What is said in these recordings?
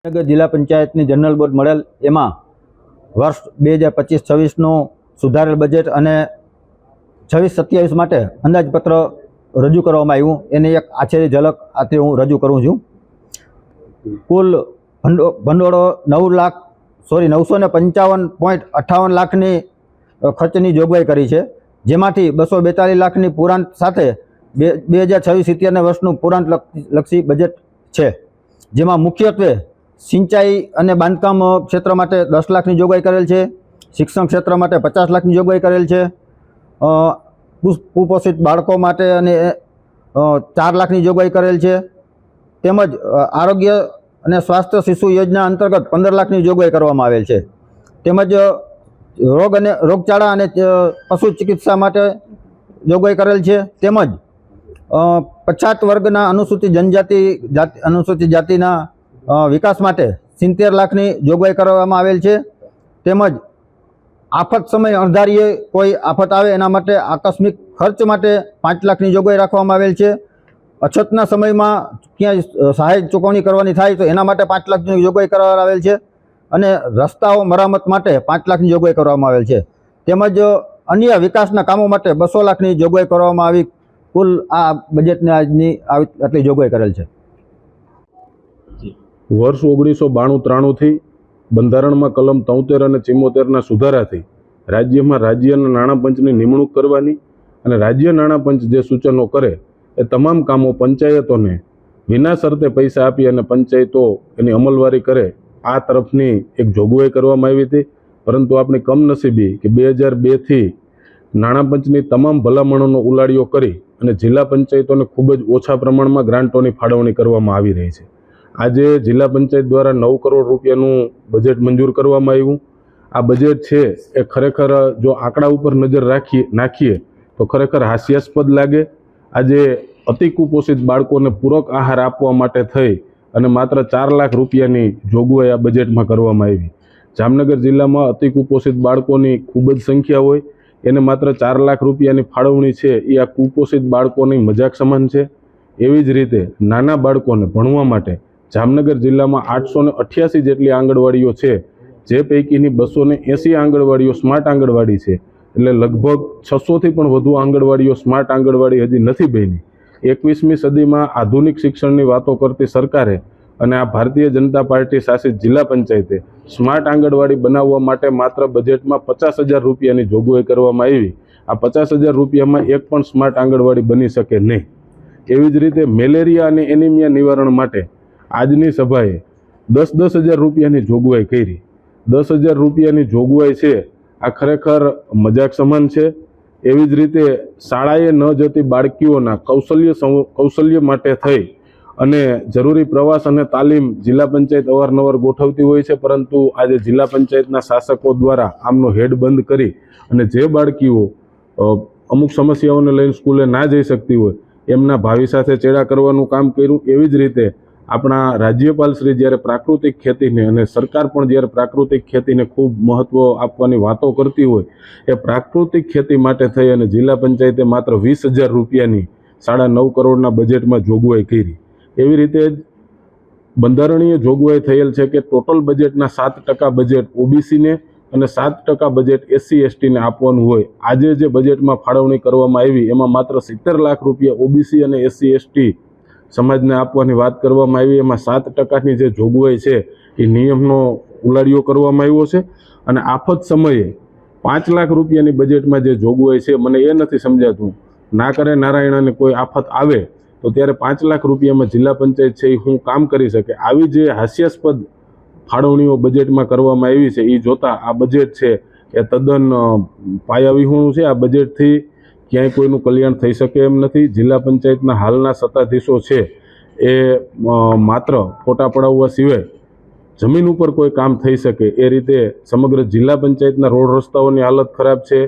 જામનગર જિલ્લા પંચાયતની general board મળેલ એમાં વર્ષ 2025-26નું સુધારેલ બજેટ અને 26-27 માટે અંદાજપત્ર રજૂ કરવામાં આવ્યું એની એક આછેરી ઝલક આથી હું રજૂ કરું છું। કુલ ભંડોળો 955.58 લાખની ખર્ચની જોગવાઈ કરી છે, જેમાંથી 242 લાખની પુરાંત સાથે 2026-27 વર્ષનું પુરાંત લક્ષી બજેટ છે, જેમાં મુખ્યત્વે સિંચાઈ અને બાંધકામ ક્ષેત્ર માટે 10 લાખની જોગવાઈ કરેલ છે, શિક્ષણ ક્ષેત્ર માટે 50 લાખની જોગવાઈ કરેલ છે, કુપોષિત બાળકો માટે અને 4 લાખની જોગવાઈ કરેલ છે, તેમજ આરોગ્ય અને સ્વાસ્થ્ય શિશુ યોજના અંતર્ગત 15 લાખની જોગવાઈ કરવામાં આવેલ છે, તેમજ રોગચાળા અને પશુ ચિકિત્સા માટે જોગવાઈ કરેલ છે, તેમજ પછાત વર્ગના અનુસૂચિત જાતિના વિકાસ માટે 70 લાખની જોગવાઈ કરવામાં આવેલ છે, તેમજ આફત સમય અણધારીએ કોઈ આફત આવે એના માટે આકસ્મિક ખર્ચ માટે 5 લાખની જોગવાઈ રાખવામાં આવેલ છે। અછતના સમયમાં ક્યાંય સહાય ચૂકવણી કરવાની થાય તો એના માટે 5 લાખની જોગવાઈ કરવામાં આવેલ છે અને રસ્તાઓ મરામત માટે 5 લાખની જોગવાઈ કરવામાં આવેલ છે, તેમજ અન્ય વિકાસના કામો માટે 200 લાખની જોગવાઈ કરવામાં આવી। કુલ આ બજેટની આજની આટલી જોગવાઈ કરેલ છે। વર્ષ 1992-93 થી બંધારણમાં કલમ 73 અને 74ના સુધારાથી રાજ્યમાં રાજ્યના નાણાં પંચની નિમણૂક કરવાની અને રાજ્ય નાણાં પંચ જે સૂચનો કરે એ તમામ કામો પંચાયતોને વિના શરતે પૈસા આપી અને પંચાયતો એની અમલવારી કરે આ તરફની એક જોગવાઈ કરવામાં આવી હતી। પરંતુ આપણી કમનસીબી કે 2002થી નાણાં પંચની તમામ ભલામણોનો ઉલાળ્યો કરી અને જિલ્લા પંચાયતોને ખૂબ જ ઓછા પ્રમાણમાં ગ્રાન્ટોની ફાળવણી કરવામાં આવી રહી છે। આજે જિલ્લા પંચાયત દ્વારા 9 કરોડ રૂપિયાનું બજેટ મંજૂર કરવામાં આવ્યું। આ બજેટ છે એ ખરેખર જો આંકડા ઉપર નજર નાખીએ તો ખરેખર હાસ્યાસ્પદ લાગે। આજે અતિ કુપોષિત બાળકોને પૂરક આહાર આપવા માટે થઈ અને માત્ર 4 લાખ રૂપિયાની જોગવાઈ આ બજેટમાં કરવામાં આવી। જામનગર જિલ્લામાં અતિ કુપોષિત બાળકોની ખૂબ જ સંખ્યા હોય એને માત્ર 4 લાખ રૂપિયાની ફાળવણી છે એ આ કુપોષિત બાળકોની મજાક સમાન છે। એવી જ રીતે નાના બાળકોને ભણવા માટે જામનગર જિલ્લામાં 888 જેટલી આંગણવાડીઓ છે, જે પૈકીની 280 આંગણવાડીઓ સ્માર્ટ આંગણવાડી છે, એટલે લગભગ 600થી પણ વધુ આંગણવાડીઓ સ્માર્ટ આંગણવાડી હજી નથી બની। 21મી સદીમાં આધુનિક શિક્ષણની વાતો કરતી સરકારે અને આ ભારતીય જનતા પાર્ટી શાસિત જિલ્લા પંચાયતે સ્માર્ટ આંગણવાડી બનાવવા માટે માત્ર બજેટમાં 50,000 રૂપિયાની જોગવાઈ કરવામાં આવી। આ 50,000 રૂપિયામાં એક પણ સ્માર્ટ આંગણવાડી બની શકે નહીં। એવી જ રીતે મેલેરિયા અને એનિમિયા નિવારણ માટે આજની સભાએ 10,000 રૂપિયાની જોગવાઈ કરી। 10,000 રૂપિયાની જોગવાઈ છે આ ખરેખર મજાક સમાન છે। એવી જ રીતે શાળાએ ન જતી બાળકીઓના કૌશલ્ય માટે થઈ અને જરૂરી પ્રવાસ અને તાલીમ જિલ્લા પંચાયત અવારનવાર ગોઠવતી હોય છે, પરંતુ આજે જિલ્લા પંચાયતના શાસકો દ્વારા આમનો હેડ બંધ કરી અને જે બાળકીઓ અમુક સમસ્યાઓને લઈને સ્કૂલે ના જઈ શકતી હોય એમના ભાવિ સાથે ચેડા કરવાનું કામ કર્યું। એવી જ રીતે આપણા રાજ્યપાલ શ્રી જ્યારે પ્રાકૃતિક ખેતીને અને સરકાર પણ જ્યારે પ્રાકૃતિક ખેતીને ખૂબ મહત્ત્વ આપવાની વાતો કરતી હોય એ પ્રાકૃતિક ખેતી માટે થઈ અને જિલ્લા પંચાયતે માત્ર 20,000 રૂપિયાની 9.5 કરોડના બજેટમાં જોગવાઈ કરી। એવી રીતે જ બંધારણીય જોગવાઈ થયેલ છે કે ટોટલ બજેટના 7% બજેટ ઓબીસીને અને 7% બજેટ SC/STને આપવાનું હોય। આજે જે બજેટમાં ફાળવણી કરવામાં આવી એમાં માત્ર 70 લાખ રૂપિયા ઓબીસી અને SC/ST સમાજને આપવાની વાત કરવામાં આવી। એમાં 7%ની જે જોગવાઈ છે એ નિયમનો ઉલાળ્યો કરવામાં આવ્યો છે અને આફત સમયે 5 લાખ રૂપિયાની બજેટમાં જે જોગવાઈ છે મને એ નથી સમજાતું, ના કરે નારાયણાને કોઈ આફત આવે તો ત્યારે 5 લાખ રૂપિયામાં જિલ્લા પંચાયત છે એ શું કામ કરી શકે। આવી જે હાસ્યાસ્પદ ફાળવણીઓ બજેટમાં કરવામાં આવી છે એ જોતાં આ બજેટ છે એ તદ્દન પાયાવિહોણું છે। આ બજેટથી ક્યાંય કોઈનું કલ્યાણ થઈ શકે એમ નથી। જિલ્લા પંચાયતના હાલના સત્તાધીશો છે એ માત્ર ફોટા પડાવવા સિવાય જમીન ઉપર કોઈ કામ થઈ શકે એ રીતે સમગ્ર જિલ્લા પંચાયતના રોડ રસ્તાઓની હાલત ખરાબ છે।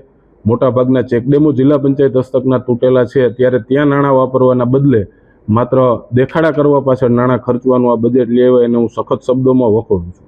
મોટાભાગના ચેકડેમો જિલ્લા પંચાયત હસ્તકના તૂટેલા છે, ત્યારે ત્યાં નાણાં વાપરવાના બદલે માત્ર દેખાડા કરવા પાછળ નાણાં ખર્ચવાનું આ બજેટ લેવાય એને હું સખત શબ્દોમાં વખોડું છું।